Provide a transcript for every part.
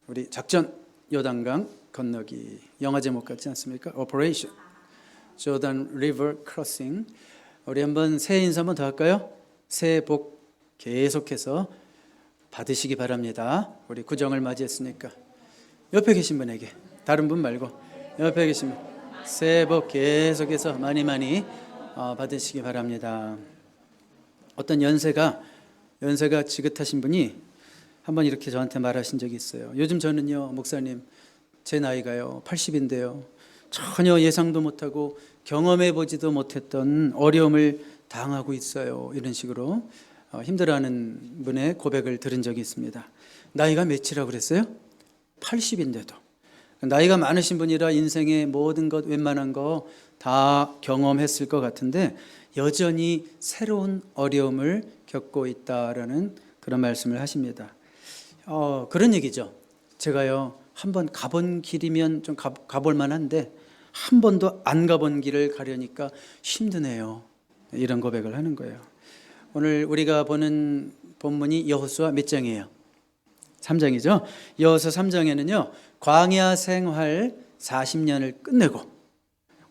우리 작전 요단강 건너기 영화 제목 같지 않습니까? Operation Jordan River Crossing. 우리 한번 새해 인사 한번 더 할까요? 새해 복 계속해서 받으시기 바랍니다. 우리 구정을 맞이했으니까 옆에 계신 분에게, 다른 분 말고 옆에 계신 분, 새해 복 계속해서 많이 받으시기 바랍니다. 어떤 연세가 지긋하신 분이 한번 이렇게 저한테 말하신 적이 있어요. 요즘 저는요, 목사님, 제 나이가요 80인데요 전혀 예상도 못하고 경험해보지도 못했던 어려움을 당하고 있어요. 이런 식으로 힘들어하는 분의 고백을 들은 적이 있습니다. 나이가 몇이라고 그랬어요? 80인데도. 나이가 많으신 분이라 인생의 모든 것, 웬만한 거 다 경험했을 것 같은데 여전히 새로운 어려움을 겪고 있다라는 그런 말씀을 하십니다. 그런 얘기죠. 제가요, 한번 가본 길이면 좀 가볼 만한데 한 번도 안 가본 길을 가려니까 힘드네요. 이런 고백을 하는 거예요. 오늘 우리가 보는 본문이 여호수아 몇 장이에요? 3장이죠. 여호수아 3장에는요 광야 생활 40년을 끝내고,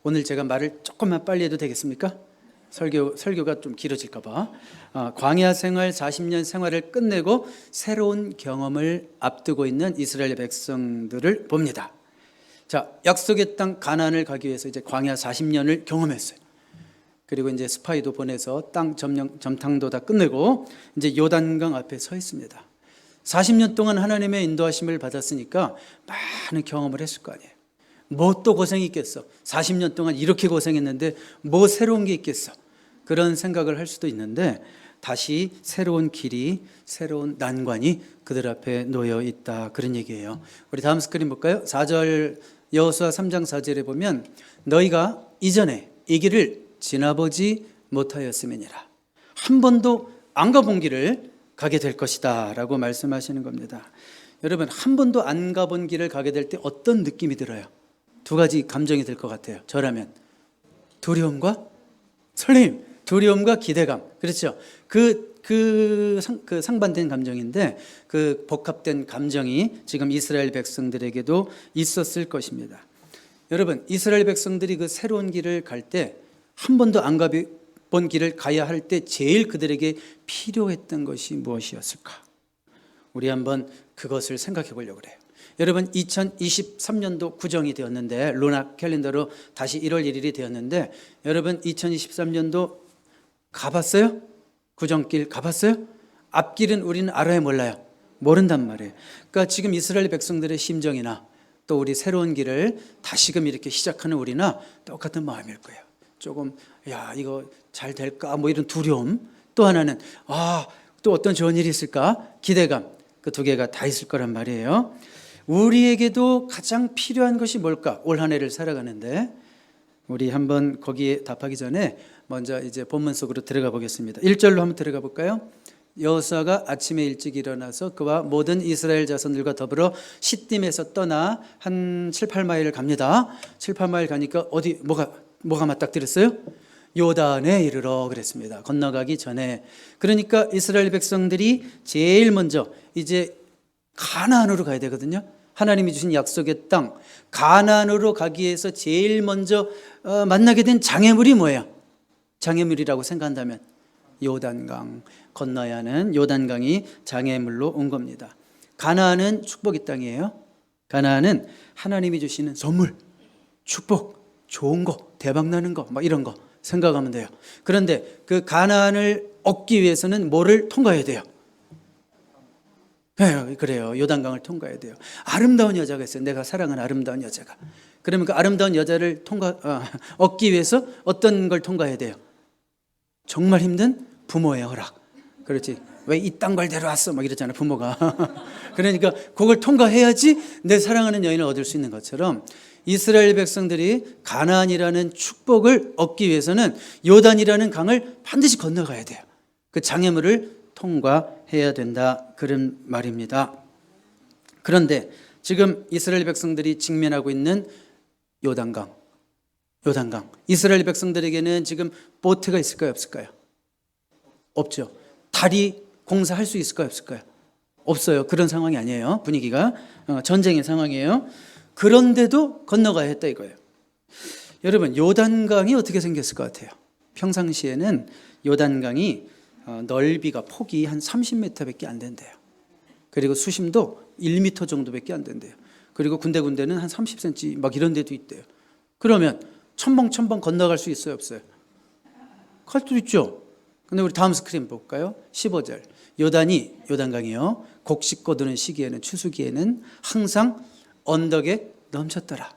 오늘 제가 말을 조금만 빨리 해도 되겠습니까? 설교가 좀 길어질까 봐. 광야 생활 40년 생활을 끝내고 새로운 경험을 앞두고 있는 이스라엘 백성들을 봅니다. 자, 약속의 땅 가나안을 가기 위해서 이제 광야 40년을 경험했어요. 그리고 이제 스파이도 보내서 땅 점탕도 다 끝내고 이제 요단강 앞에 서 있습니다. 40년 동안 하나님의 인도하심을 받았으니까 많은 경험을 했을 거 아니에요. 뭐 또 고생이 있겠어. 40년 동안 이렇게 고생했는데 뭐 새로운 게 있겠어. 그런 생각을 할 수도 있는데 다시 새로운 길이, 새로운 난관이 그들 앞에 놓여 있다, 그런 얘기예요. 우리 다음 스크린 볼까요? 4절, 여호수아 3장 4절에 보면 너희가 이전에 이 길을 지나보지 못하였음이니라. 한 번도 안 가본 길을 가게 될 것이다 라고 말씀하시는 겁니다. 여러분, 한 번도 안 가본 길을 가게 될 때 어떤 느낌이 들어요? 두 가지 감정이 들 것 같아요. 저라면 두려움과 설렘, 두려움과 기대감. 그렇죠? 그 상반된 감정인데 그 복합된 감정이 지금 이스라엘 백성들에게도 있었을 것입니다. 여러분, 이스라엘 백성들이 그 새로운 길을 갈 때, 한 번도 안 가본 길을 가야 할 때 제일 그들에게 필요했던 것이 무엇이었을까? 우리 한번 그것을 생각해 보려고 그래요. 여러분, 2023년도 구정이 되었는데, 루나 캘린더로 다시 1월 1일이 되었는데, 여러분 2023년도 가봤어요? 구정길 가봤어요? 앞길은 우리는 알아요, 몰라요? 모른단 말이에요. 그러니까 지금 이스라엘 백성들의 심정이나 또 우리 새로운 길을 다시금 이렇게 시작하는 우리나 똑같은 마음일 거예요. 조금 이거 잘 될까? 뭐 이런 두려움. 또 하나는 또 어떤 좋은 일이 있을까? 기대감. 그 두 개가 다 있을 거란 말이에요. 우리에게도 가장 필요한 것이 뭘까? 올 한 해를 살아가는데 우리 한번 거기에 답하기 전에 먼저 이제 본문 속으로 들어가 보겠습니다. 1절로 한번 들어가 볼까요? 여호수아가 아침에 일찍 일어나서 그와 모든 이스라엘 자손들과 더불어 시딤에서 떠나 한 7, 8마일을 갑니다. 7, 8마일 가니까 어디 뭐가 맞닥뜨렸어요? 요단에 이르러 그랬습니다. 건너가기 전에. 그러니까 이스라엘 백성들이 제일 먼저 이제 가나안으로 가야 되거든요. 하나님이 주신 약속의 땅 가나안으로 가기 위해서 제일 먼저 만나게 된 장애물이 뭐예요? 장애물이라고 생각한다면 요단강, 건너야 하는 요단강이 장애물로 온 겁니다. 가나안은 축복의 땅이에요. 가나안은 하나님이 주시는 선물, 축복, 좋은 거, 대박나는 거, 막 이런 거 생각하면 돼요. 그런데 그 가나안을 얻기 위해서는 뭐를 통과해야 돼요? 네, 그래요. 요단강을 통과해야 돼요. 아름다운 여자가 있어요. 내가 사랑하는 아름다운 여자가. 그러면 그 아름다운 여자를 얻기 위해서 어떤 걸 통과해야 돼요? 정말 힘든 부모의 허락. 그렇지. 왜 이딴 걸 데려왔어? 막 이랬잖아요, 부모가. 그러니까 그걸 통과해야지 내 사랑하는 여인을 얻을 수 있는 것처럼 이스라엘 백성들이 가나안이라는 축복을 얻기 위해서는 요단이라는 강을 반드시 건너가야 돼요. 그 장애물을 통과해야 된다, 그런 말입니다. 그런데 지금 이스라엘 백성들이 직면하고 있는 요단강. 이스라엘 백성들에게는 지금 보트가 있을까요, 없을까요? 없죠. 다리 공사할 수 있을까요, 없을까요? 없어요. 그런 상황이 아니에요. 분위기가 전쟁의 상황이에요. 그런데도 건너가야 했다 이거예요. 여러분, 요단강이 어떻게 생겼을 것 같아요? 평상시에는 요단강이 넓이가 폭이 한 30m밖에 안 된대요. 그리고 수심도 1m 정도밖에 안 된대요. 그리고 군데군데는 한 30cm 막 이런 데도 있대요. 그러면 첨벙첨벙 건너갈 수 있어요, 없어요? 갈 수 있죠. 근데 우리 다음 스크린 볼까요? 15절. 요단강이요. 곡식 거두는 시기에는, 추수기에는 항상 언덕에 넘쳤더라.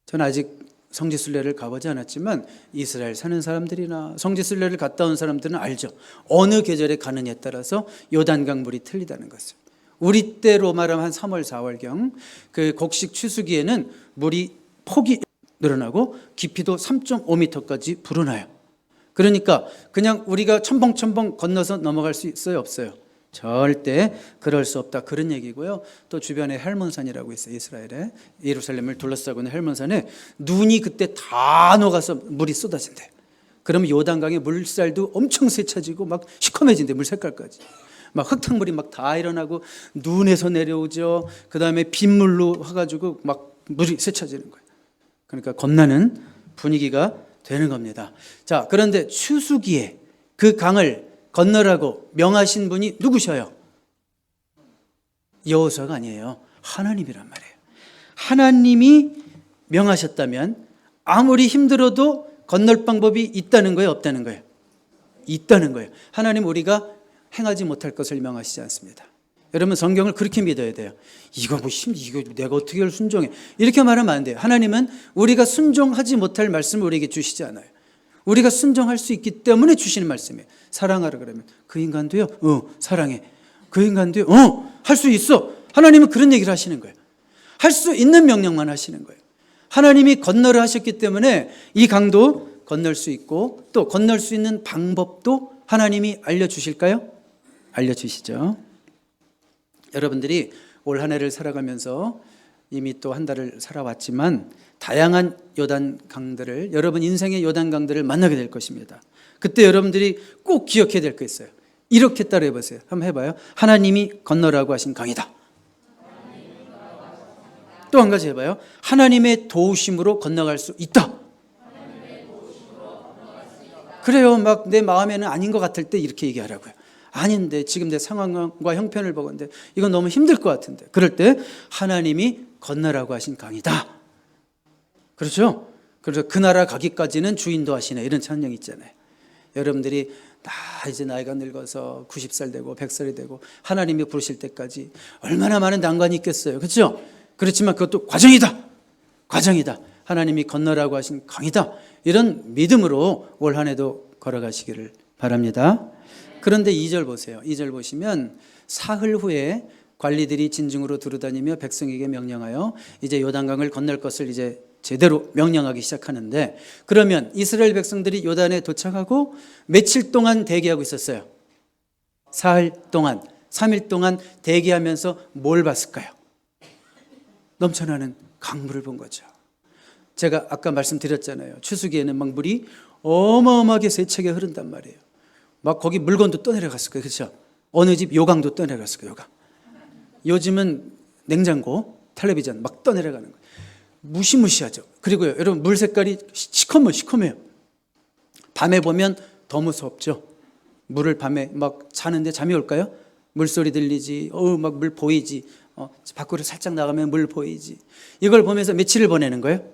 저는 아직 성지순례를 가보지 않았지만 이스라엘 사는 사람들이나 성지순례를 갔다 온 사람들은 알죠. 어느 계절에 가느냐에 따라서 요단강 물이 틀리다는 것을. 우리 때로 말하면 한 3월, 4월경 그 곡식 추수기에는 물이 폭이 늘어나고 깊이도 3.5m까지 불어나요. 그러니까 그냥 우리가 첨벙첨벙 건너서 넘어갈 수 있어요, 없어요? 절대 그럴 수 없다, 그런 얘기고요. 또 주변에 헬몬산이라고 있어요. 이스라엘에 예루살렘을 둘러싸고 있는 헬몬산에 눈이 그때 다 녹아서 물이 쏟아진대요. 그러면 요단강의 물살도 엄청 세차지고 막 시커매진대, 물 색깔까지. 막 흙탕물이 막 다 일어나고 눈에서 내려오죠. 그 다음에 빗물로 와가지고 막 물이 세차지는 거예요. 그러니까 겁나는 분위기가 되는 겁니다. 자, 그런데 추수기에 그 강을 건너라고 명하신 분이 누구셔요? 여호수아가 아니에요. 하나님이란 말이에요. 하나님이 명하셨다면 아무리 힘들어도 건널 방법이 있다는 거예요, 없다는 거예요? 있다는 거예요. 하나님 우리가 행하지 못할 것을 명하시지 않습니다. 여러분, 성경을 그렇게 믿어야 돼요. 이거 내가 어떻게 순종해? 이렇게 말하면 안 돼요. 하나님은 우리가 순종하지 못할 말씀을 우리에게 주시지 않아요. 우리가 순종할 수 있기 때문에 주시는 말씀이에요. 사랑하라 그러면 그 인간도요, 사랑해. 그 인간도요, 할 수 있어. 하나님은 그런 얘기를 하시는 거예요. 할 수 있는 명령만 하시는 거예요. 하나님이 건너라 하셨기 때문에 이 강도 건널 수 있고 또 건널 수 있는 방법도 하나님이 알려주실까요? 알려주시죠. 여러분들이 올 한 해를 살아가면서 이미 또 한 달을 살아왔지만 다양한 요단 강들을, 여러분 인생의 요단 강들을 만나게 될 것입니다. 그때 여러분들이 꼭 기억해야 될 거 있어요. 이렇게 따라해 보세요. 한번 해봐요. 하나님이 건너라고 하신 강이다. 또 한 가지 해봐요. 하나님의 도우심으로 건너갈 수 있다. 그래요. 막 내 마음에는 아닌 것 같을 때 이렇게 얘기하라고요. 아닌데 지금 내 상황과 형편을 보건데 이건 너무 힘들 것 같은데, 그럴 때 하나님이 건너라고 하신 강이다. 그렇죠? 그래서 그 나라 가기까지는 주인도 하시네, 이런 찬양 있잖아요. 여러분들이 이제 나이가 늙어서 90살 되고 100살이 되고 하나님이 부르실 때까지 얼마나 많은 난관이 있겠어요. 그렇죠? 그렇지만 그것도 과정이다. 하나님이 건너라고 하신 강이다. 이런 믿음으로 올 한 해도 걸어가시기를 바랍니다. 그런데 2절 보세요. 2절 보시면 사흘 후에 관리들이 진중으로 두루다니며 백성에게 명령하여 이제 요단강을 건널 것을 이제 제대로 명령하기 시작하는데, 그러면 이스라엘 백성들이 요단에 도착하고 며칠 동안 대기하고 있었어요? 사흘 동안, 3일 동안 대기하면서 뭘 봤을까요? 넘쳐나는 강물을 본 거죠. 제가 아까 말씀드렸잖아요. 추수기에는 막 물이 어마어마하게 세차게 흐른단 말이에요. 막 거기 물건도 떠내려갔을 거예요. 그렇죠? 어느 집 요강도 떠내려갔을 거예요. 요강. 요즘은 냉장고, 텔레비전 막 떠내려가는 거예요. 무시무시하죠. 그리고요, 여러분, 물 색깔이 시커매요. 밤에 보면 더 무섭죠. 물을 밤에 막 자는데 잠이 올까요? 물소리 들리지, 막 물 보이지, 밖으로 살짝 나가면 물 보이지. 이걸 보면서 며칠을 보내는 거예요?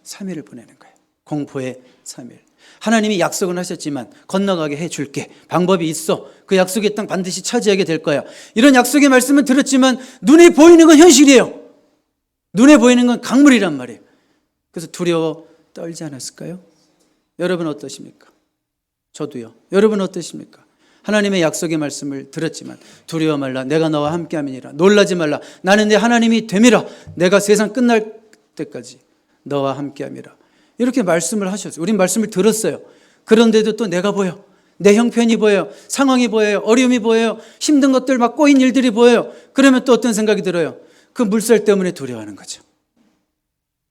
3일을 보내는 거예요. 공포의 3일. 하나님이 약속은 하셨지만 건너가게 해줄게. 방법이 있어. 그 약속의 땅 반드시 차지하게 될 거야. 이런 약속의 말씀은 들었지만 눈에 보이는 건 현실이에요. 눈에 보이는 건 강물이란 말이에요. 그래서 두려워 떨지 않았을까요? 여러분 어떠십니까? 저도요. 여러분 어떠십니까? 하나님의 약속의 말씀을 들었지만 두려워 말라, 내가 너와 함께함이니라. 놀라지 말라, 나는 내 하나님이 됨이라. 내가 세상 끝날 때까지 너와 함께함이라. 이렇게 말씀을 하셨어요. 우린 말씀을 들었어요. 그런데도 또 내가 보여. 내 형편이 보여요. 상황이 보여요. 어려움이 보여요. 힘든 것들, 막 꼬인 일들이 보여요. 그러면 또 어떤 생각이 들어요? 그 물살 때문에 두려워하는 거죠.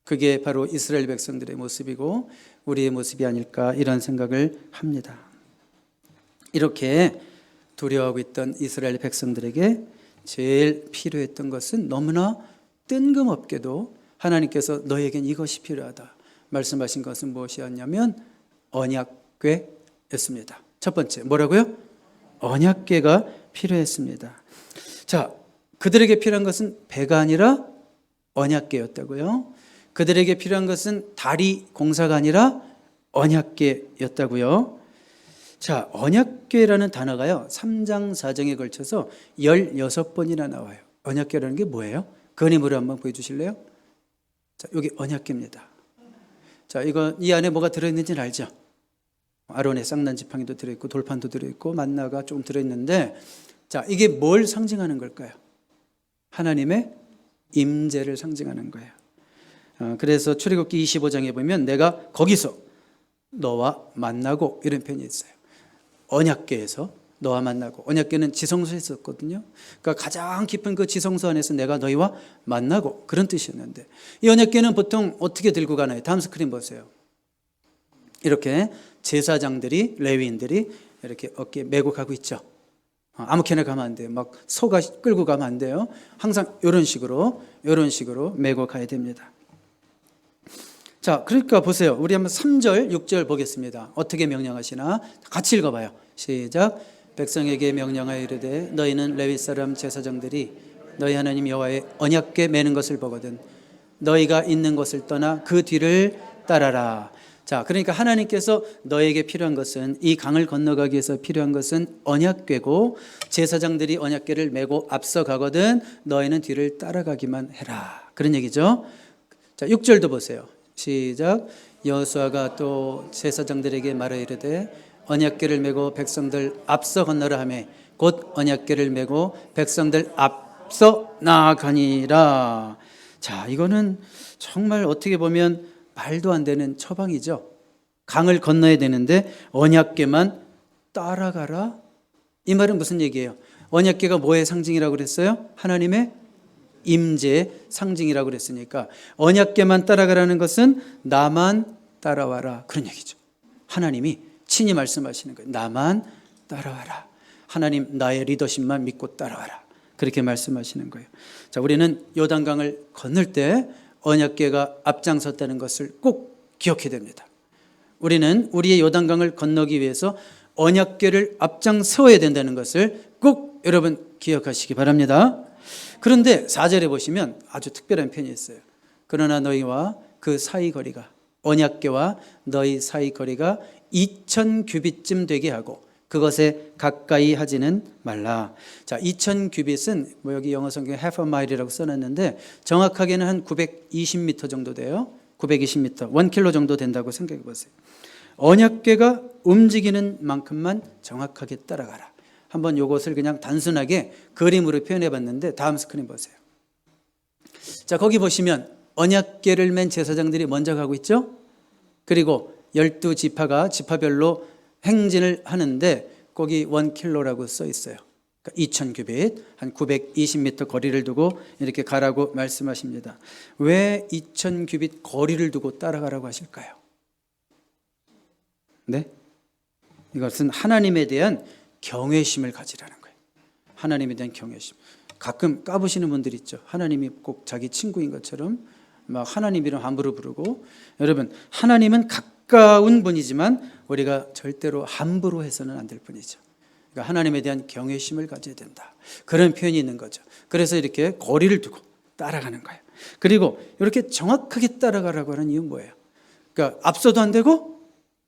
그게 바로 이스라엘 백성들의 모습이고 우리의 모습이 아닐까, 이런 생각을 합니다. 이렇게 두려워하고 있던 이스라엘 백성들에게 제일 필요했던 것은 너무나 뜬금없게도 하나님께서 너에겐 이것이 필요하다 말씀하신 것은 무엇이었냐면 언약궤였습니다. 첫 번째 뭐라고요? 언약궤가 필요했습니다. 자, 그들에게 필요한 것은 배가 아니라 언약궤였다고요. 그들에게 필요한 것은 다리 공사가 아니라 언약궤였다고요. 자, 언약궤라는 단어가요 3장 4장에 걸쳐서 16번이나 나와요. 언약궤라는 게 뭐예요? 그림으로 한번 보여주실래요? 자, 여기 언약궤입니다. 자, 이 안에 뭐가 들어있는지는 알죠? 아론의 쌍난 지팡이도 들어있고 돌판도 들어있고 만나가 좀 들어있는데, 자, 이게 뭘 상징하는 걸까요? 하나님의 임재를 상징하는 거예요. 그래서 출애굽기 25장에 보면 내가 거기서 너와 만나고 이런 표현이 있어요. 언약궤에서 너와 만나고, 언약궤는 지성소에 있었거든요. 그러니까 가장 깊은 그 지성소 안에서 내가 너희와 만나고 그런 뜻이었는데, 이 언약궤는 보통 어떻게 들고 가나요? 다음 스크린 보세요. 이렇게 제사장들이, 레위인들이 이렇게 어깨에 메고 가고 있죠. 아무렇게나 가면 안 돼요. 막 소가 끌고 가면 안 돼요. 항상 이런 식으로 메고 가야 됩니다. 자, 그러니까 보세요. 우리 한번 3절, 6절 보겠습니다. 어떻게 명령하시나? 같이 읽어봐요. 시작. 백성에게 명령하여 이르되 너희는 레위 사람 제사장들이 너희 하나님 여호와의 언약궤 매는 것을 보거든 너희가 있는 곳을 떠나 그 뒤를 따라라. 자, 그러니까 하나님께서 너에게 필요한 것은, 이 강을 건너가기 위해서 필요한 것은 언약궤고, 제사장들이 언약궤를 메고 앞서가거든 너희는 뒤를 따라가기만 해라. 그런 얘기죠. 자, 6절도 보세요. 시작. 여호수아가 또 제사장들에게 말하여 이르되 언약궤를 메고 백성들 앞서 건너라 하며 곧 언약궤를 메고 백성들 앞서 나아가니라. 자, 이거는 정말 어떻게 보면 말도 안 되는 처방이죠. 강을 건너야 되는데 언약궤만 따라가라. 이 말은 무슨 얘기예요? 언약궤가 뭐의 상징이라고 그랬어요? 하나님의 임재의 상징이라고 그랬으니까 언약궤만 따라가라는 것은 나만 따라와라 그런 얘기죠. 하나님이 친히 말씀하시는 거예요. 나만 따라와라. 하나님 나의 리더십만 믿고 따라와라. 그렇게 말씀하시는 거예요. 자, 우리는 요단강을 건널 때 언약궤가 앞장섰다는 것을 꼭 기억해야 됩니다. 우리는 우리의 요단강을 건너기 위해서 언약궤를 앞장서야 된다는 것을 꼭 여러분 기억하시기 바랍니다. 그런데 4절에 보시면 아주 특별한 표현이 있어요. 그러나 너희와 그 사이 거리가, 언약궤와 너희 사이 거리가 2000규빗쯤 되게 하고 그것에 가까이 하지는 말라. 자, 2000규빗은 뭐 여기 영어 성경에 half a mile이라고 써놨는데 정확하게는 한 920m 정도 돼요. 920m, 1km 정도 된다고 생각해 보세요. 언약궤가 움직이는 만큼만 정확하게 따라가라. 한번 이것을 그냥 단순하게 그림으로 표현해 봤는데 다음 스크린 보세요. 자, 거기 보시면 언약궤를 맨 제사장들이 먼저 가고 있죠. 그리고 12지파가 지파별로 행진을 하는데 거기 1km라고 써 있어요. 그러니까 2000규빗, 한 920m 거리를 두고 이렇게 가라고 말씀하십니다. 왜 2000규빗 거리를 두고 따라가라고 하실까요? 네? 이것은 하나님에 대한 경외심을 가지라는 거예요. 하나님에 대한 경외심. 가끔 까부시는 분들 있죠. 하나님이 꼭 자기 친구인 것처럼 막 하나님 이름 함부로 부르고. 여러분, 하나님은 가까운 분이지만 우리가 절대로 함부로 해서는 안 될 뿐이죠. 그러니까 하나님에 대한 경외심을 가져야 된다. 그런 표현이 있는 거죠. 그래서 이렇게 거리를 두고 따라가는 거예요. 그리고 이렇게 정확하게 따라가라고 하는 이유는 뭐예요? 그러니까 앞서도 안 되고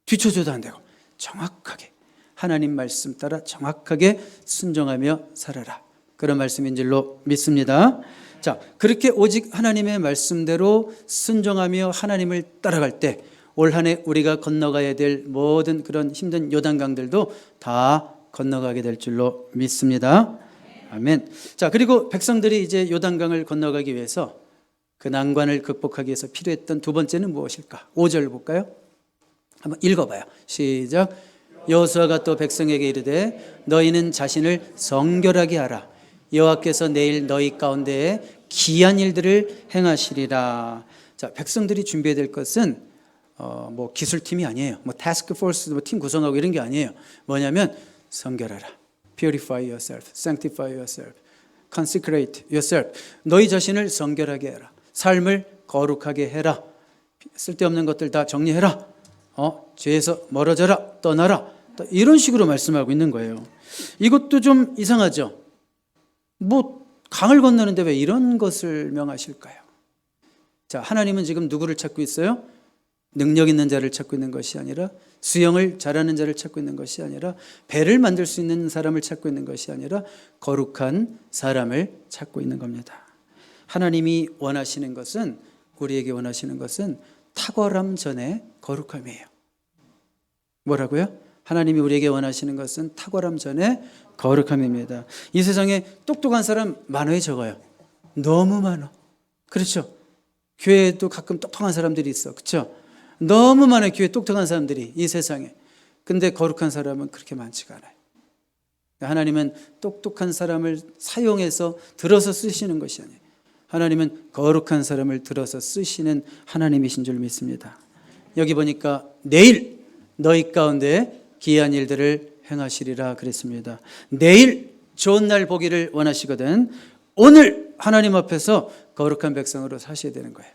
뒤쳐져도 안 되고 정확하게 하나님 말씀 따라 정확하게 순종하며 살아라. 그런 말씀인 줄로 믿습니다. 자, 그렇게 오직 하나님의 말씀대로 순종하며 하나님을 따라갈 때 올 한 해 우리가 건너가야 될 모든 그런 힘든 요단강들도 다 건너가게 될 줄로 믿습니다. 아멘. 자, 그리고 백성들이 이제 요단강을 건너가기 위해서 그 난관을 극복하기 위해서 필요했던 두 번째는 무엇일까? 5절 볼까요? 한번 읽어봐요. 시작. 여호수아가 또 백성에게 이르되 너희는 자신을 성결하게 하라. 여호와께서 내일 너희 가운데에 기이한 일들을 행하시리라. 자, 백성들이 준비해야 될 것은 뭐 기술팀이 아니에요. 뭐 타스크 포스 팀 구성하고 이런 게 아니에요. 뭐냐면 성결하라. Purify yourself, sanctify yourself. consecrate yourself. 너희 자신을 성결하게 해라. 삶을 거룩하게 해라. 쓸데없는 것들 다 정리해라. 죄에서 멀어져라. 떠나라. 이런 식으로 말씀하고 있는 거예요. 이것도 좀 이상하죠. 뭐 강을 건너는데 왜 이런 것을 명하실까요? 자, 하나님은 지금 누구를 찾고 있어요? 능력 있는 자를 찾고 있는 것이 아니라, 수영을 잘하는 자를 찾고 있는 것이 아니라, 배를 만들 수 있는 사람을 찾고 있는 것이 아니라 거룩한 사람을 찾고 있는 겁니다. 하나님이 원하시는 것은, 우리에게 원하시는 것은 탁월함 전에 거룩함이에요. 뭐라고요? 하나님이 우리에게 원하시는 것은 탁월함 전에 거룩함입니다. 이 세상에 똑똑한 사람 많아요, 적어요? 너무 많아. 그렇죠? 교회에도 가끔 똑똑한 사람들이 있어. 그렇죠? 너무 많아요, 교회에 똑똑한 사람들이 이 세상에. 근데 거룩한 사람은 그렇게 많지가 않아요. 하나님은 똑똑한 사람을 사용해서 들어서 쓰시는 것이 아니에요. 하나님은 거룩한 사람을 들어서 쓰시는 하나님이신 줄 믿습니다. 여기 보니까 내일 너희 가운데 기이한 일들을 행하시리라 그랬습니다. 내일 좋은 날 보기를 원하시거든 오늘 하나님 앞에서 거룩한 백성으로 사셔야 되는 거예요.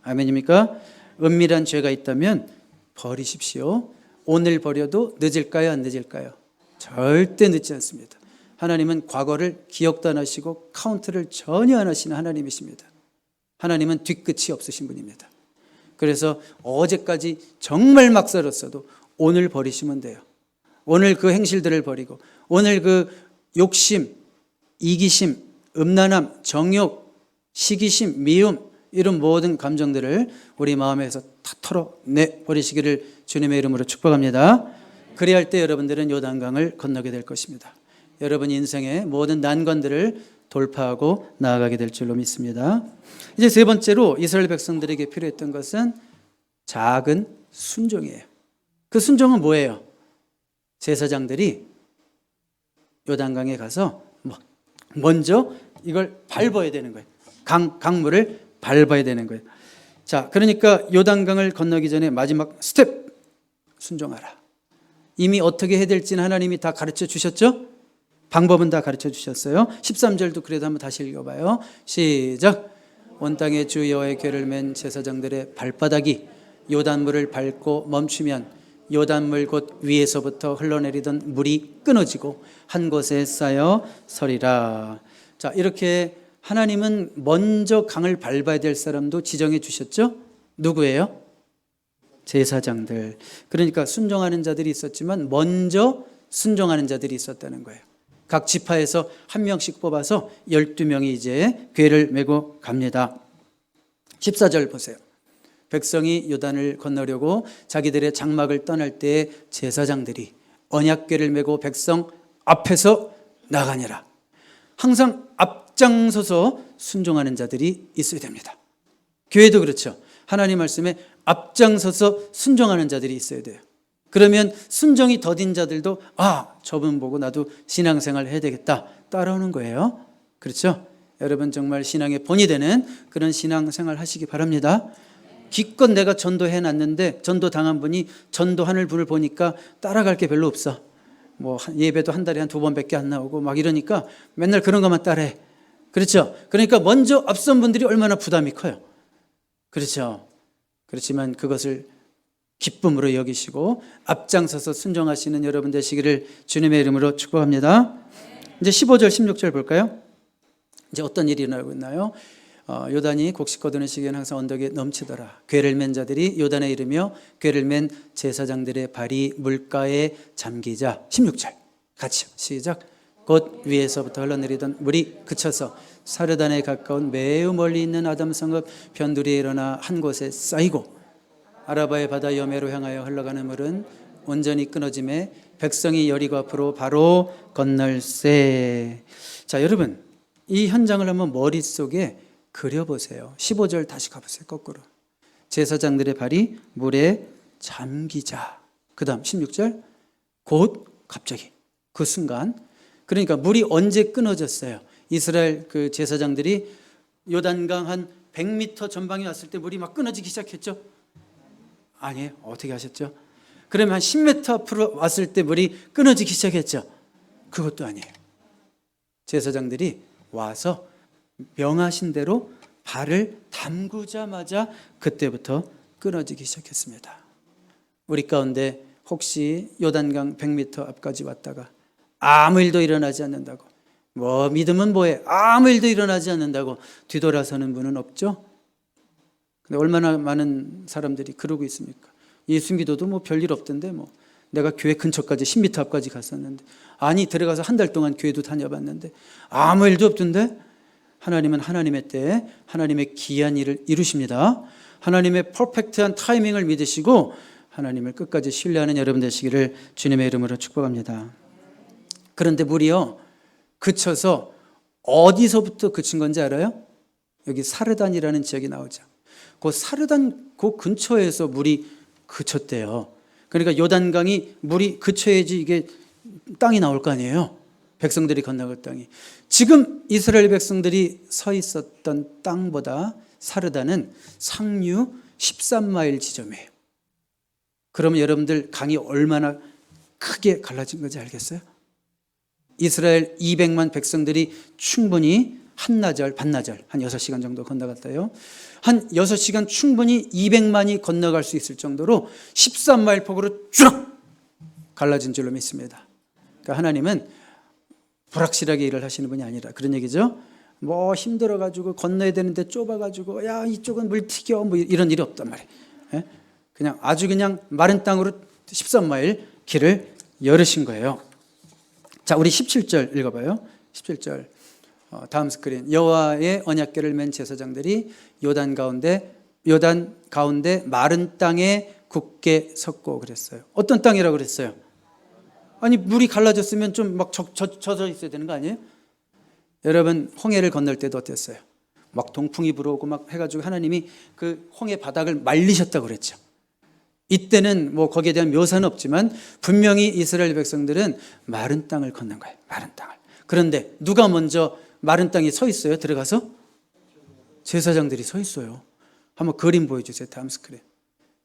아멘입니까? 은밀한 죄가 있다면 버리십시오. 오늘 버려도 늦을까요? 안 늦을까요? 절대 늦지 않습니다. 하나님은 과거를 기억도 안 하시고 카운트를 전혀 안 하시는 하나님이십니다. 하나님은 뒤끝이 없으신 분입니다. 그래서 어제까지 정말 막 살았어도 오늘 버리시면 돼요. 오늘 그 행실들을 버리고, 오늘 그 욕심, 이기심, 음란함, 정욕, 시기심, 미움, 이런 모든 감정들을 우리 마음에서 다 털어내 버리시기를 주님의 이름으로 축복합니다. 그래야 할 때 여러분들은 요단강을 건너게 될 것입니다. 여러분 인생의 모든 난관들을 돌파하고 나아가게 될 줄로 믿습니다. 이제 세 번째로 이스라엘 백성들에게 필요했던 것은 작은 순종이에요. 그 순종은 뭐예요? 제사장들이 요단강에 가서 먼저 이걸 밟아야 되는 거예요. 강물을 밟아야 되는 거예요. 자, 그러니까 요단강을 건너기 전에 마지막 스텝, 순종하라. 이미 어떻게 해야 될지는 하나님이 다 가르쳐 주셨죠? 방법은 다 가르쳐 주셨어요. 13절도 그래도 한번 다시 읽어봐요. 시작. 온 땅에 주 여호와의 궤를 맨 제사장들의 발바닥이 요단물을 밟고 멈추면 요단물 곧 위에서부터 흘러내리던 물이 끊어지고 한 곳에 쌓여 서리라. 자, 이렇게 하나님은 먼저 강을 밟아야 될 사람도 지정해 주셨죠? 누구예요? 제사장들. 그러니까 순종하는 자들이 있었지만 먼저 순종하는 자들이 있었다는 거예요. 각 지파에서 한 명씩 뽑아서 12명이 이제 궤를 메고 갑니다. 14절 보세요. 백성이 요단을 건너려고 자기들의 장막을 떠날 때 제사장들이 언약궤를 메고 백성 앞에서 나가니라. 항상 앞장서서 순종하는 자들이 있어야 됩니다. 교회도 그렇죠. 하나님 말씀에 앞장서서 순종하는 자들이 있어야 돼요. 그러면 순종이 더딘 자들도 저분 보고 나도 신앙생활 해야 되겠다 따라오는 거예요. 그렇죠? 여러분 정말 신앙의 본이 되는 그런 신앙생활 하시기 바랍니다. 기껏 내가 전도해 놨는데 전도 당한 분이 전도하는 분을 보니까 따라갈 게 별로 없어. 뭐 예배도 한 달에 한 2번밖에 안 나오고 막 이러니까 맨날 그런 것만 따라해. 그렇죠? 그러니까 먼저 앞선 분들이 얼마나 부담이 커요. 그렇죠? 그렇지만 그것을 기쁨으로 여기시고 앞장서서 순종하시는 여러분 되시기를 주님의 이름으로 축복합니다. 이제 15절 16절 볼까요? 이제 어떤 일이 일어나고 있나요? 요단이 곡식 거두는 시기에는 항상 언덕에 넘치더라. 궤를 맨 자들이 요단에 이르며 궤를 맨 제사장들의 발이 물가에 잠기자. 16절 같이 시작. 곧 위에서부터 흘러내리던 물이 그쳐서 사르단에 가까운 매우 멀리 있는 아담 성읍 변두리에 일어나 한 곳에 쌓이고 아라바의 바다 여매로 향하여 흘러가는 물은 온전히 끊어짐에 백성이 여리고 앞으로 바로 건널세. 자, 여러분 이 현장을 한번 머릿속에 그려보세요. 15절 다시 가보세요. 거꾸로. 제사장들의 발이 물에 잠기자. 그 다음 16절 곧 갑자기 그 순간. 그러니까 물이 언제 끊어졌어요? 이스라엘 그 제사장들이 요단강 한 100m 전방에 왔을 때 물이 막 끊어지기 시작했죠? 아니에요. 어떻게 하셨죠? 그러면 한 10m 앞으로 왔을 때 물이 끊어지기 시작했죠? 그것도 아니에요. 제사장들이 와서 명하신 대로 발을 담그자마자 그때부터 끊어지기 시작했습니다. 우리 가운데 혹시 요단강 100m 앞까지 왔다가 아무 일도 일어나지 않는다고, 믿음은 뭐해? 아무 일도 일어나지 않는다고 뒤돌아서는 분은 없죠? 근데 얼마나 많은 사람들이 그러고 있습니까? 예수 믿어도 별일 없던데 내가 교회 근처까지 10m 앞까지 갔었는데, 아니 들어가서 한 달 동안 교회도 다녀봤는데 아무 일도 없던데. 하나님은 하나님의 때에 하나님의 기이한 일을 이루십니다. 하나님의 퍼펙트한 타이밍을 믿으시고 하나님을 끝까지 신뢰하는 여러분 되시기를 주님의 이름으로 축복합니다. 그런데 물이요, 그쳐서 어디서부터 그친 건지 알아요? 여기 사르단이라는 지역이 나오죠. 그 사르단 그 근처에서 물이 그쳤대요. 그러니까 요단강이 물이 그쳐야지 이게 땅이 나올 거 아니에요. 백성들이 건너갈 땅이. 지금 이스라엘 백성들이 서 있었던 땅보다 사르단은 상류 13마일 지점이에요. 그러면 여러분들 강이 얼마나 크게 갈라진 건지 알겠어요? 이스라엘 200만 백성들이 충분히 한나절, 반나절, 한 6시간 정도 건너갔다요. 한 6시간 충분히 200만이 건너갈 수 있을 정도로 13마일 폭으로 쭉 갈라진 줄로 믿습니다. 그러니까 하나님은 불확실하게 일을 하시는 분이 아니라 그런 얘기죠. 힘들어가지고 건너야 되는데 좁아가지고 야 이쪽은 물 튀겨 이런 일이 없단 말이에요. 그냥 아주 그냥 마른 땅으로 13마일 길을 열으신 거예요. 자, 우리 17절 읽어봐요. 17절 다음 스크린. 여호와의 언약궤를 맨 제사장들이 요단 가운데 마른 땅에 굳게 섰고 그랬어요. 어떤 땅이라고 그랬어요? 아니 물이 갈라졌으면 좀 젖어 있어야 되는 거 아니에요? 여러분 홍해를 건널 때도 어땠어요? 동풍이 불어오고 해가지고 하나님이 그 홍해 바닥을 말리셨다고 그랬죠. 이때는 거기에 대한 묘사는 없지만 분명히 이스라엘 백성들은 마른 땅을 건넌 거예요. 마른 땅을. 그런데 누가 먼저 마른 땅에 서 있어요? 들어가서? 제사장들이 서 있어요. 한번 그림 보여주세요. 다음 스크린.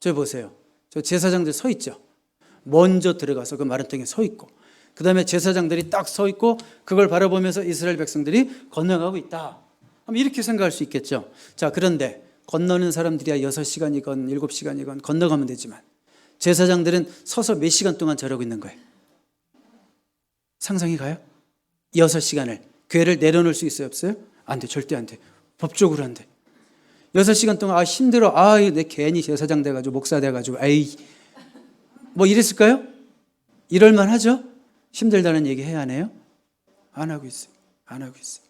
저 보세요. 저 제사장들 서 있죠. 먼저 들어가서 그 마른 땅에 서 있고, 그 다음에 제사장들이 딱 서 있고 그걸 바라보면서 이스라엘 백성들이 건너가고 있다. 이렇게 생각할 수 있겠죠. 자, 그런데 건너는 사람들이야 6시간이건 7시간이건 건너가면 되지만 제사장들은 서서 몇 시간 동안 저러고 있는 거예요. 상상이 가요? 6시간을 교회를 내려놓을 수 있어요? 없어요? 안 돼. 절대 안 돼. 법적으로 안 돼. 6시간 동안 힘들어. 내 괜히 제사장 돼가지고 목사 돼가지고 이랬을까요? 이럴만 하죠? 힘들다는 얘기 해야 하네요? 안 하고 있어요. 안 하고 있어요.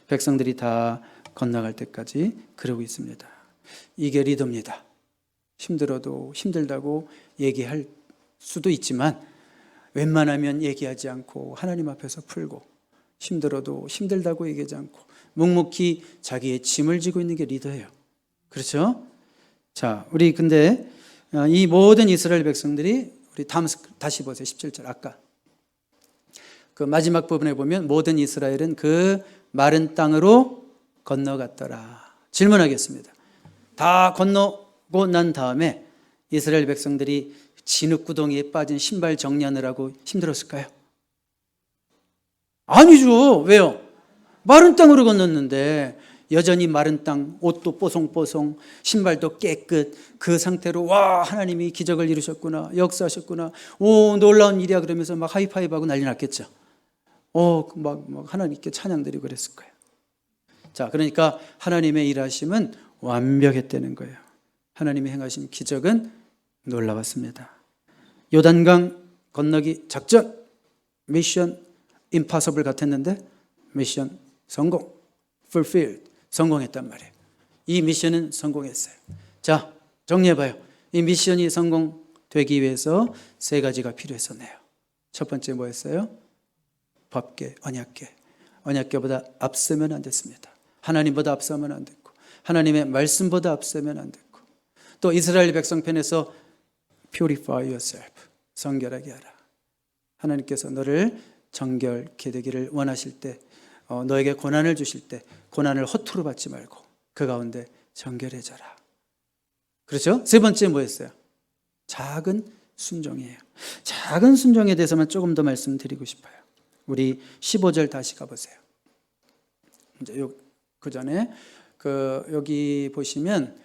백성들이 다 건너갈 때까지 그러고 있습니다. 이게 리더입니다. 힘들어도 힘들다고 얘기할 수도 있지만 웬만하면 얘기하지 않고 하나님 앞에서 풀고, 힘들어도 힘들다고 얘기하지 않고 묵묵히 자기의 짐을 지고 있는 게 리더예요. 그렇죠? 자, 우리 근데 이 모든 이스라엘 백성들이 우리 다시 보세요. 17절 아까 그 마지막 부분에 보면 모든 이스라엘은 그 마른 땅으로 건너갔더라. 질문하겠습니다. 다 건너고 난 다음에 이스라엘 백성들이 진흙구덩이에 빠진 신발 정리하느라고 힘들었을까요? 아니죠. 왜요? 마른 땅으로 건넜는데 여전히 마른 땅, 옷도 뽀송뽀송, 신발도 깨끗, 그 상태로 와 하나님이 기적을 이루셨구나, 역사하셨구나, 오 놀라운 일이야 그러면서 하이파이브하고 난리 났겠죠. 하나님께 찬양드리고 그랬을 거예요. 자, 그러니까 하나님의 일하심은 완벽했다는 거예요. 하나님이 행하신 기적은 놀라웠습니다. 요단강 건너기 작전, 미션 임파서블 같았는데 미션 성공, fulfilled, 성공했단 말이에요. 이 미션은 성공했어요. 자, 정리해봐요. 이 미션이 성공되기 위해서 3가지가 필요했었네요. 첫 번째 뭐였어요? 법궤, 언약궤. 언약궤보다 앞서면 안 됐습니다. 하나님보다 앞서면 안 됐고, 하나님의 말씀보다 앞서면 안 됐고, 또 이스라엘 백성 편에서 purify yourself, 성결하게 하라. 하나님께서 너를 정결케 되기를 원하실 때, 너에게 고난을 주실 때 고난을 허투루 받지 말고 그 가운데 정결해져라. 그렇죠? 3번째 뭐였어요? 작은 순종이에요. 작은 순종에 대해서만 조금 더 말씀드리고 싶어요. 우리 15절 다시 가보세요. 이제 그 전에 여기 보시면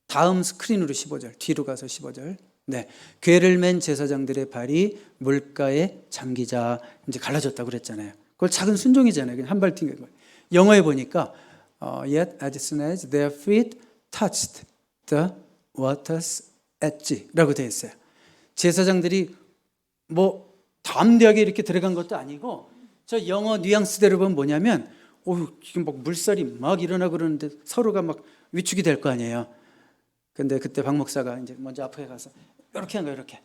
다음 스크린으로 15절, 뒤로 가서 15절. 네, 궤를 맨 제사장들의 발이 물가에 잠기자. 이제 갈라졌다고 그랬잖아요. 그걸 작은 순종이잖아요. 그냥 한 발 튕긴 거예요. 영어에 보니까 yet as soon as their feet touched the water's edge라고 되어 있어요. 제사장들이 뭐 담대하게 이렇게 들어간 것도 아니고, 저 영어 뉘앙스대로 보면 뭐냐면, 지금 막 물살이 막 일어나고 그러는데 서로가 막 위축이 될 거 아니에요. 근데 그때 박 목사가 이제 먼저 앞에 가서 이렇게 한 거예요. 이렇게.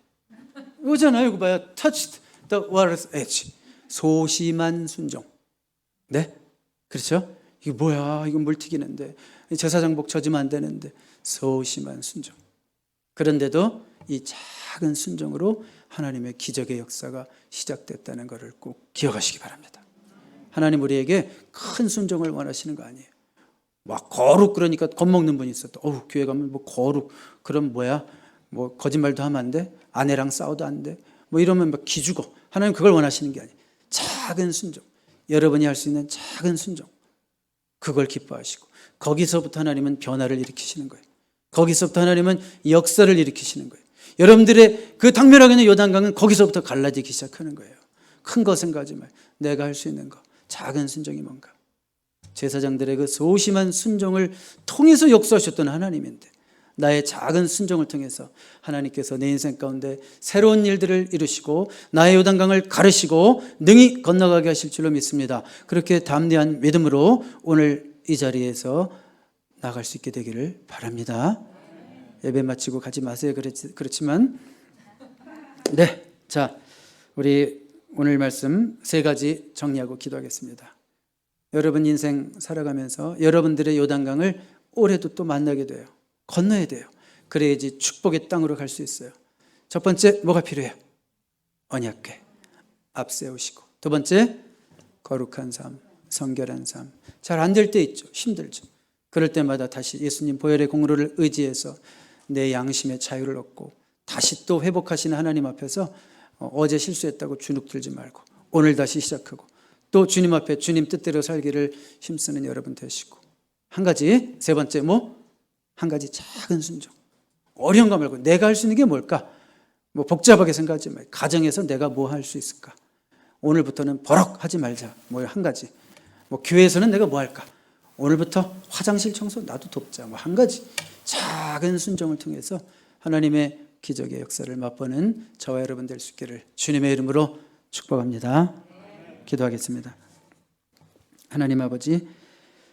이거잖아요. 이거 봐요. touched the water's edge. 소심한 순종. 네? 그렇죠? 이게 뭐야? 이거 물 튀기는데. 제사장복 젖으면 안 되는데. 소심한 순종. 그런데도 이 작은 순종으로 하나님의 기적의 역사가 시작됐다는 것을 꼭 기억하시기 바랍니다. 하나님 우리에게 큰 순종을 원하시는 거 아니에요. 막 거룩, 그러니까 겁먹는 분이 있었다. 교회 가면 뭐 거룩, 그럼 뭐야? 뭐 거짓말도 하면 안 돼? 아내랑 싸워도 안 돼? 뭐 이러면 막 기죽어. 하나님 그걸 원하시는 게 아니에요. 작은 순종, 여러분이 할 수 있는 작은 순종, 그걸 기뻐하시고, 거기서부터 하나님은 변화를 일으키시는 거예요. 거기서부터 하나님은 역사를 일으키시는 거예요. 여러분들의 그 당면하게 있는 요단강은 거기서부터 갈라지기 시작하는 거예요. 큰 거 생각하지 말고 내가 할 수 있는 거, 작은 순종이 뭔가. 제사장들의 그 소심한 순종을 통해서 역사하셨던 하나님인데, 나의 작은 순종을 통해서 하나님께서 내 인생 가운데 새로운 일들을 이루시고 나의 요단강을 가르시고 능히 건너가게 하실 줄로 믿습니다. 그렇게 담대한 믿음으로 오늘 이 자리에서 나갈 수 있게 되기를 바랍니다. 예배 마치고 가지 마세요. 그렇지만 네, 자, 우리 오늘 말씀 3가지 정리하고 기도하겠습니다. 여러분 인생 살아가면서 여러분들의 요단강을 올해도 또 만나게 돼요. 건너야 돼요. 그래야지 축복의 땅으로 갈 수 있어요. 첫 번째, 뭐가 필요해요? 언약궤 앞세우시고, 두 번째, 거룩한 삶, 성결한 삶. 잘 안 될 때 있죠. 힘들죠. 그럴 때마다 다시 예수님 보혈의 공로를 의지해서 내 양심의 자유를 얻고 다시 또 회복하시는 하나님 앞에서 어제 실수했다고 주눅 들지 말고 오늘 다시 시작하고 또 주님 앞에 주님 뜻대로 살기를 힘쓰는 여러분 되시고, 한 가지, 세 번째, 한 가지 작은 순종. 어려운 거 말고 내가 할 수 있는 게 뭘까? 뭐 복잡하게 생각하지 말고 가정에서 내가 뭐 할 수 있을까? 오늘부터는 버럭 하지 말자. 한 가지. 교회에서는 내가 뭐 할까? 오늘부터 화장실 청소 나도 돕자. 한 가지. 작은 순종을 통해서 하나님의 기적의 역사를 맛보는 저와 여러분 될 수 있기를 주님의 이름으로 축복합니다. 기도하겠습니다. 하나님 아버지,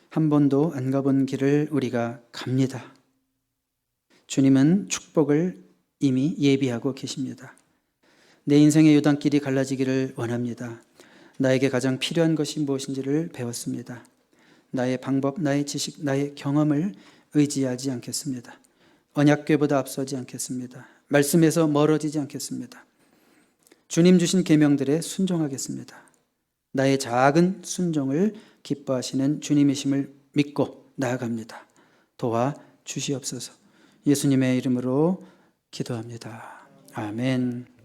한 번도 안 가본 길을 우리가 갑니다. 주님은 축복을 이미 예비하고 계십니다. 내 인생의 요단길이 갈라지기를 원합니다. 나에게 가장 필요한 것이 무엇인지를 배웠습니다. 나의 방법, 나의 지식, 나의 경험을 의지하지 않겠습니다. 언약궤보다 앞서지 않겠습니다. 말씀에서 멀어지지 않겠습니다. 주님 주신 계명들에 순종하겠습니다. 나의 작은 순종을 기뻐하시는 주님이심을 믿고 나아갑니다. 도와 주시옵소서. 예수님의 이름으로 기도합니다. 아멘.